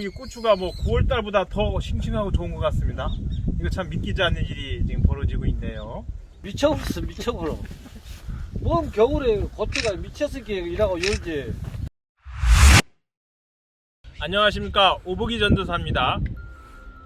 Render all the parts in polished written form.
이 고추가 뭐 9월달보다 더 싱싱하고 좋은 것 같습니다. 이거 참 믿기지 않는 일이 지금 벌어지고 있네요. 미쳐버렸어, 미쳐버려. 뭔 겨울에 고추가 미쳤을게 일하고 열지. 안녕하십니까, 오보기 전도사입니다.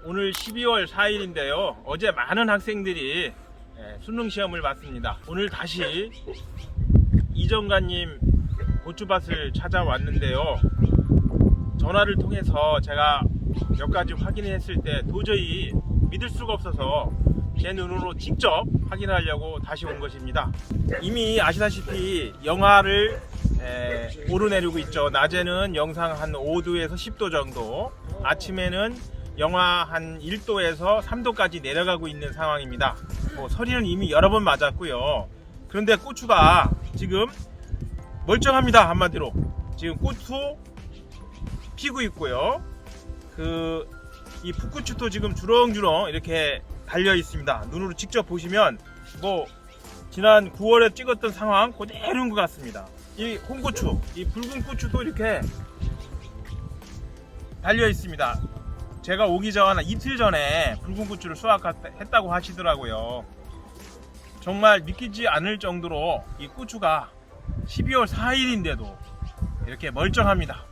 오늘 12월 4일인데요 어제 많은 학생들이 수능 시험을 봤습니다. 오늘 다시 이정관님 고추밭을 찾아왔는데요, 전화를 통해서 제가 몇 가지 확인했을 때 도저히 믿을 수가 없어서 제 눈으로 직접 확인하려고 다시 온 것입니다. 이미 아시다시피 영하를 오르내리고 있죠. 낮에는 영상 한 5도에서 10도 정도, 아침에는 영하 한 1도에서 3도까지 내려가고 있는 상황입니다. 서리는 이미 여러 번 맞았고요. 그런데 고추가 지금 멀쩡합니다. 한마디로 지금 꽃도 피고 있고요. 이 풋고추도 지금 주렁주렁 이렇게 달려 있습니다. 눈으로 직접 보시면 지난 9월에 찍었던 상황 그대로인 것 같습니다. 이 홍고추, 이 붉은 고추도 이렇게 달려 있습니다. 제가 오기 전 이틀 전에 붉은 고추를 수확했다고 하시더라고요. 정말 믿기지 않을 정도로 이 고추가 12월 4일인데도 이렇게 멀쩡합니다.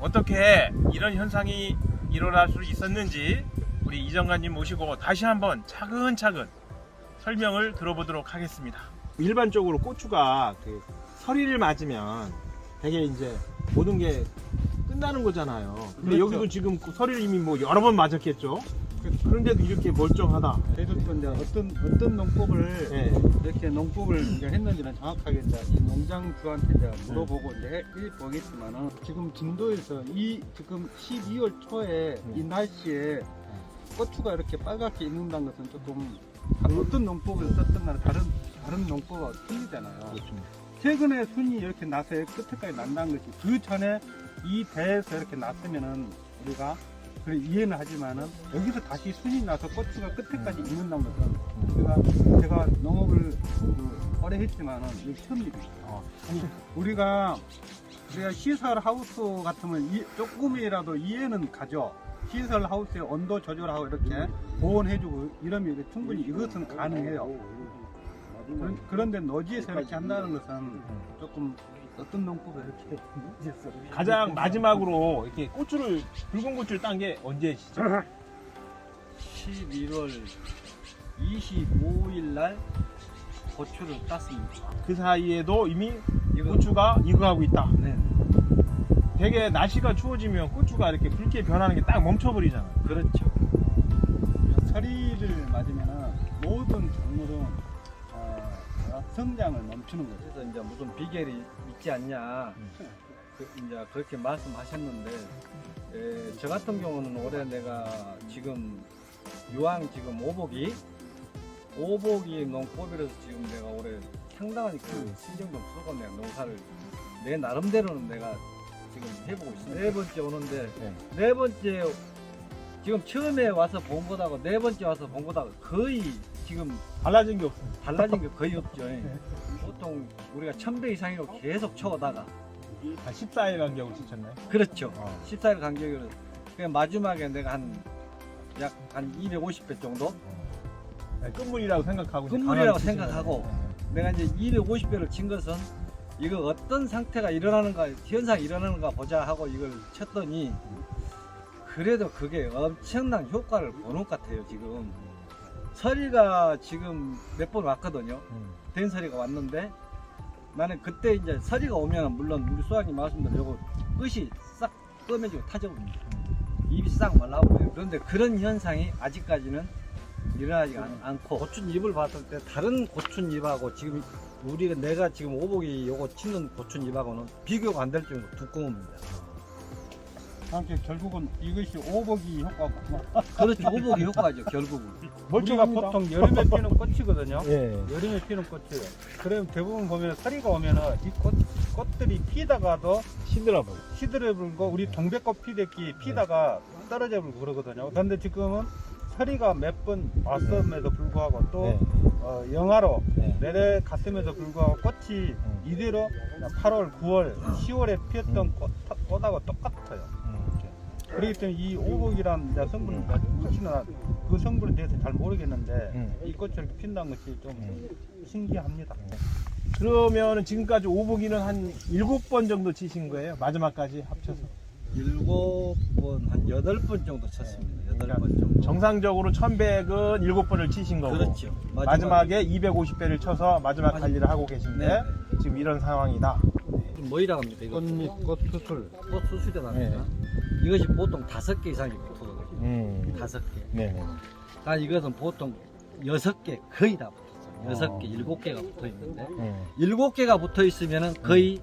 어떻게 이런 현상이 일어날 수 있었는지 우리 이정관님 모시고 다시 한번 차근차근 설명을 들어보도록 하겠습니다. 일반적으로 고추가 서리를 맞으면 되게 이제 모든 게 끝나는 거잖아요. 근데 그렇죠. 여기도 지금 서리를 이미 여러 번 맞았겠죠. 그런데도 이렇게 멀쩡하다. 그래도 이제 어떤 농법을 이렇게 농법을 이제 했는지는 정확하게 이제 이 농장주한테 이제 물어보고 이제 보겠지만은 지금 진도에서 지금 12월 초에 이 날씨에 고추가 이렇게 빨갛게 익는다는 것은 조금 어떤 농법을 썼던 간에 다른 농법과 틀리잖아요. 그렇죠. 최근에 순이 이렇게 나서 끝에까지 난다는 것이 그 전에 이 배에서 이렇게 났으면은 우리가 이해는 하지만은 여기서 다시 순이 나서 고추가 끝에까지 익는다는 것은 제가 농업을 오래 했지만은 이게 처음입니다. 우리가 시설 하우스 같으면 조금이라도 이해는 가죠. 시설 하우스의 온도 조절하고 이렇게 보온해주고 이러면 충분히 이것은 가능해요. 그런데 노지에서 이렇게 한다는 것은 조금 어떤 농법을 이렇게 가장 마지막으로 이렇게 붉은 고추를 딴 게 언제시죠? 11월 25일 날 고추를 땄습니다. 그 사이에도 이미 고추가 익어가고 있다. 네. 되게 날씨가 추워지면 고추가 이렇게 붉게 변하는 게 딱 멈춰버리잖아. 그렇죠. 서리를 맞으면은 모든 작물은 성장을 멈추는 거죠. 그래서 이제 무슨 비결이 있지 않냐, 이제 그렇게 말씀하셨는데, 저 같은 경우는 올해 내가 지금 유황 지금 오보기 농법이라서 지금 내가 올해 상당한 신경 좀 쓰고 내가 농사를 내 나름대로는 내가 지금 해보고 있습니다. 네 번째 오는데 네 번째 지금 처음에 와서 본 거다고 네 번째 와서 본 거다고 거의 지금 달라진 게 없습니다. 달라진 게 거의 없죠. 보통 우리가 1000배 이상으로 계속 쳐오다가 14일 간격으로 치셨나요? 그렇죠. 14일 간격으로 그냥 마지막에 내가 약 한 250배 정도 끝물이라고 생각하고 끝물이라고 생각하고 내가 이제 250배를 친 것은 이거 어떤 상태가 일어나는가, 현상이 일어나는가 보자 하고 이걸 쳤더니 그래도 그게 엄청난 효과를 보는 것 같아요. 지금 서리가 지금 몇 번 왔거든요. 된 서리가 왔는데 나는 그때 이제 서리가 오면 물론 우리 수학님 말씀대로 요거 끝이 싹 꺼매지고 타져버립니다. 입이 싹 말라버려요. 그런데 그런 현상이 아직까지는 일어나지 않고 고추잎을 봤을 때 다른 고추잎하고 지금 내가 지금 오보기 요거 치는 고추잎하고는 비교가 안 될 정도로 두꺼웁니다. 결국은 이것이 오보기 효과구나. 그렇죠. 오보기 효과죠. 결국은. 우리가 보통 여름에 피는 꽃이거든요. 예. 여름에 피는 꽃이에요. 그럼 대부분 보면 서리가 오면은 이 꽃들이 피다가도 시들어버리고 우리 동백꽃 피다가 떨어져버리고 그러거든요. 그런데 지금은 서리가 몇 번 왔음에도 불구하고 또 영하로 내려갔음에도 불구하고 꽃이 이대로 8월, 9월, 10월에 피었던 꽃하고 똑같아요. 그렇기 때문에 이 오복이란 성분은 혹시나 그 성분에 대해서 잘 모르겠는데 이 꽃이 이렇게 핀다는 것이 좀 신기합니다. 그러면은 지금까지 오복이는 한 7번 정도 치신 거예요? 마지막까지 합쳐서? 7번, 한 8번 정도 쳤습니다. 8번 정도. 정상적으로 1100은 7번을 치신 거고. 그렇죠. 마지막에 250배를 쳐서 마지막 관리를 하고 계신데 네. 지금 이런 상황이다. 뭐이라고 합니까? 이거 꽃잎, 꽃 수술. 꽃 수술이라고 합니다. 이것이 보통 5개 이상이 붙거든요. 5개. 네. 아, 이것은 보통 6개 거의 다 붙었어요. 6개, 7개가 붙어 있는데 7개가 붙어 있으면은 거의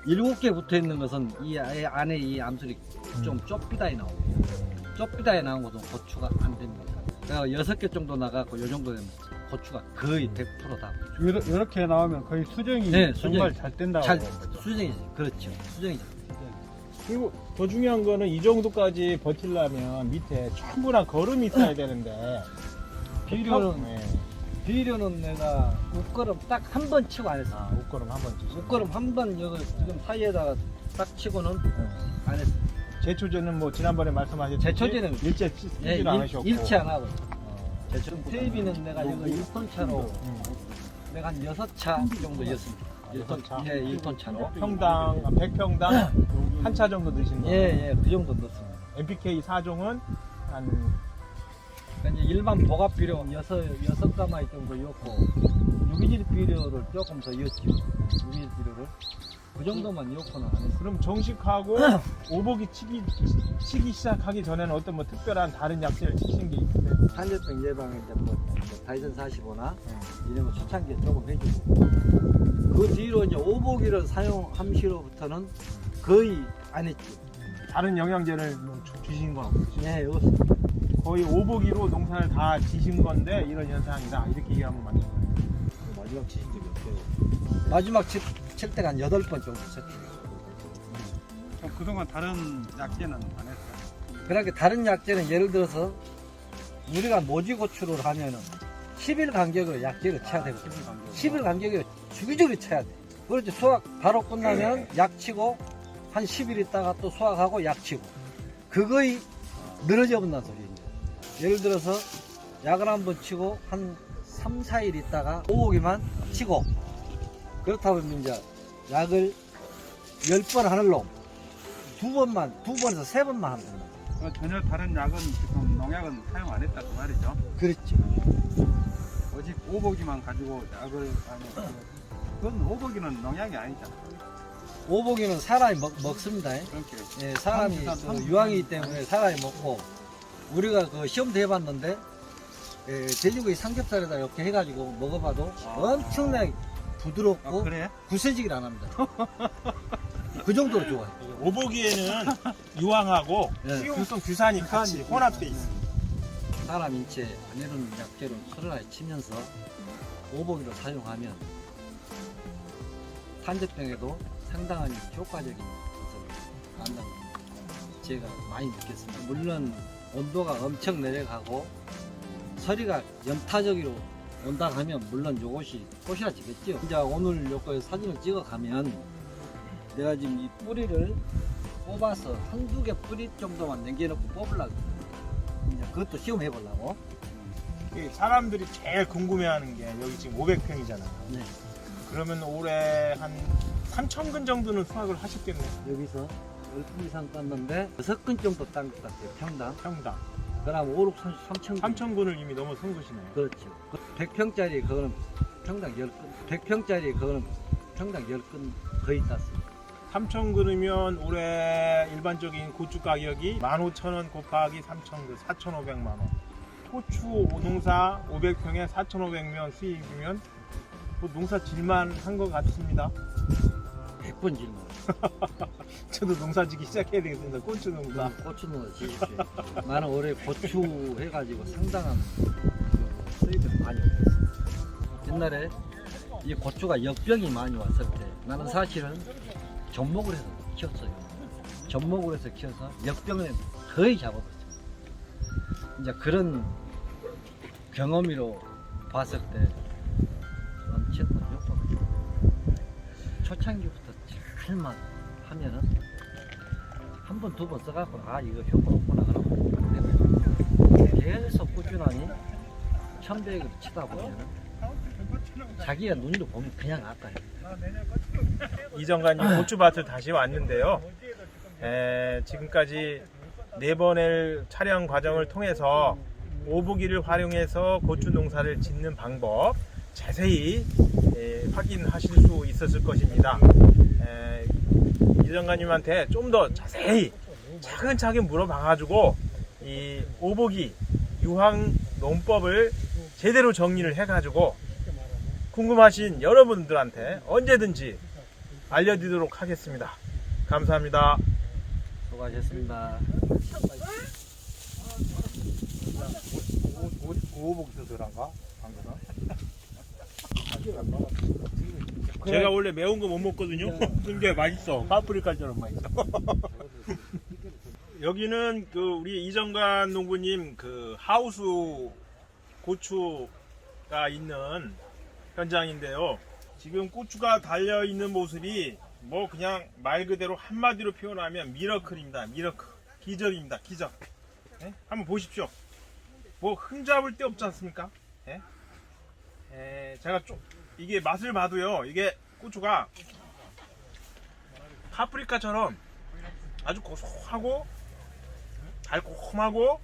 7개 붙어 있는 것은 이 안에 이 암술이 좀 좁비다에 나옵니다. 좁비다에 나온 것은 고추가 안 됩니다. 그러니까 6개 정도 나가고 요 정도 되면 고추가 거의 100%다. 이렇게 나오면 거의 수정이 네, 정말 수정이. 잘 된다고. 잘 보죠. 수정이지. 그렇죠. 수정이죠. 그리고 더 중요한 거는 이 정도까지 버틸려면 밑에 충분한 거름이 있어야 되는데 비료는 네. 비료는 내가 옷걸음 딱 한 번 치고 안 했어. 옷걸음 한번 주시고 옷걸음 한 번 여기 지금 사이에다가 딱 치고는 안 했어. 제초제는 뭐 지난번에 말씀하셨듯이 제초제는 일체 예, 쓰지도 않으셨고 일치 안 하고. 지금 테이비는 내가 이거 1톤 차로 내가 한 6차 정도 였습니다. 6톤 차? 예, 1톤 차로. 평당 100평당 한 차 정도 넣으신 거예요. 예, 예, 그 정도 넣습니다. NPK 4종은 한 그러니까 이제 일반 복합 비료 6가마이 정도 였고 유기질 비료를 조금 더 였죠. 유기질 비료를 그 정도만 였고는 안 했어요. 그럼 정식하고 오복이 치기 시작하기 전에는 어떤 뭐 특별한 다른 약재를 치신 게 있으세요? 한절병 예방에 이제 뭐 다이슨 45나 이런 거 초창기에 조금 해주고 그 뒤로 이제 오복이를 사용함시로부터는 거의 안 했죠. 다른 영양제를 뭐 주신 건 없으시죠? 네, 없습니다. 거의 오복이로 농사를 다 지신 건데 이런 현상이다 이렇게 얘기하면 맞는 거예요. 마지막 치신 적이 없어요. 마지막 칠 때가 한 8번 정도 쳤죠. 그동안 다른 약제는 안 했어요. 그렇게 다른 약재는 예를 들어서 우리가 모지고추를 하면은 10일 간격으로 약재를 쳐야 되고 10일 간격으로 주기적으로 쳐야 돼. 그렇지 수확 바로 끝나면 약 치고 한 10일 있다가 또 수확하고 약 치고 그거의 늘어져 본다는 소리입니다. 예를 들어서 약을 한번 치고 한 3, 4일 있다가 오복이만 치고 그렇다 보면 이제 약을 10번 하는 놈 2번에서 3번만 하면 됩니다. 전혀 다른 약은 지금 농약은 사용 안 했다 그 말이죠. 그렇죠. 오직 오복이만 가지고 약을 하면 그건 오복이는 농약이 아니잖아. 오복이는 사람이 먹습니다. 그렇게 예, 사람이 그 유황이기 때문에 사람이 먹고 우리가 그 시험도 해봤는데 예, 돼지고기 삼겹살에다 이렇게 해가지고 먹어봐도 엄청나게 부드럽고 그래? 구세지기를 안 합니다. 그 정도로 좋아요. 오복이에는 유황하고 네. 수용성 규산이 같이 혼합돼 있습니다. 사람 인체 안 이루는 약재를 서로나에 치면서 오복이를 사용하면 탄저병에도 상당한 효과적인 것을 만나는 제가 많이 느꼈습니다. 물론 온도가 엄청 내려가고 서리가 염타적으로 온다 하면 물론 요것이 꼬시라지겠죠. 이제 오늘 요거 사진을 찍어 가면 내가 지금 이 뿌리를 뽑아서 한두 개 뿌리 정도만 남겨놓고 뽑으려고 이제 그것도 시험해 보려고. 사람들이 제일 궁금해하는 게 여기 지금 500평이잖아요. 네. 그러면 올해 한 3,000근 정도는 수확을 하셨겠네요. 여기서 10분 이상 땄는데 6근 정도 딴 것 같아요. 평당. 평당. 그럼 5, 6, 30, 3천 3,000근을 이미 넘어선 것이네요. 그렇죠. 100평짜리 그거는 평당 10근. 100평짜리 그거는 평당 10근 거의 땄어요. 3,000근이면 올해 일반적인 고추 가격이 15,000원 곱하기 3,000근 4,500만 원. 고추 농사 500평에 4,500명 수입이면 뭐 농사 질만 한 것 같습니다. 100번 질문. 저도 농사 짓기 시작해야 되겠습니다. 고추 농사. 고추 농사 지십시오. 나는 올해 고추 해가지고 상당한 수입을 많이 얻었어. 옛날에 이 고추가 역병이 많이 왔을 때 나는 사실은 접목을 해서 키웠어요. 접목을 해서 키워서 역병을 거의 잡아봤어요. 이제 그런 경험으로 봤을 때 엄청난 효과가 있어요. 초창기부터 잘만 하면은 한 번 두 번 써갖고 이거 효과 없구나 그러고 계속 꾸준하니 1100을 치다 보면 자기가 눈으로 보면 그냥 아까요. 이정관님 고추밭을 다시 왔는데요. 지금까지 4번의 촬영 과정을 통해서 오보기를 활용해서 고추 농사를 짓는 방법 자세히 확인하실 수 있었을 것입니다. 이정관님한테 좀 더 자세히 차근차근 물어봐가지고 이 오보기 유황 농법을 제대로 정리를 해가지고 궁금하신 여러분들한테 언제든지 알려드리도록 하겠습니다. 감사합니다. 수고하셨습니다. 오복 수술한가? 제가 원래 매운 거 못 먹거든요. 근데 맛있어. 파프리카처럼 맛있어. 여기는 우리 이정관 농부님 하우스 고추가 있는 현장인데요. 지금 고추가 달려 있는 모습이 뭐 그냥 말 그대로 한마디로 표현하면 미러클입니다. 미러클. 기적입니다. 기적. 한번 보십시오. 뭐 흠잡을 데 없지 않습니까? 제가 좀 이게 맛을 봐도요. 이게 고추가 파프리카처럼 아주 고소하고 달콤하고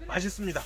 맛있습니다.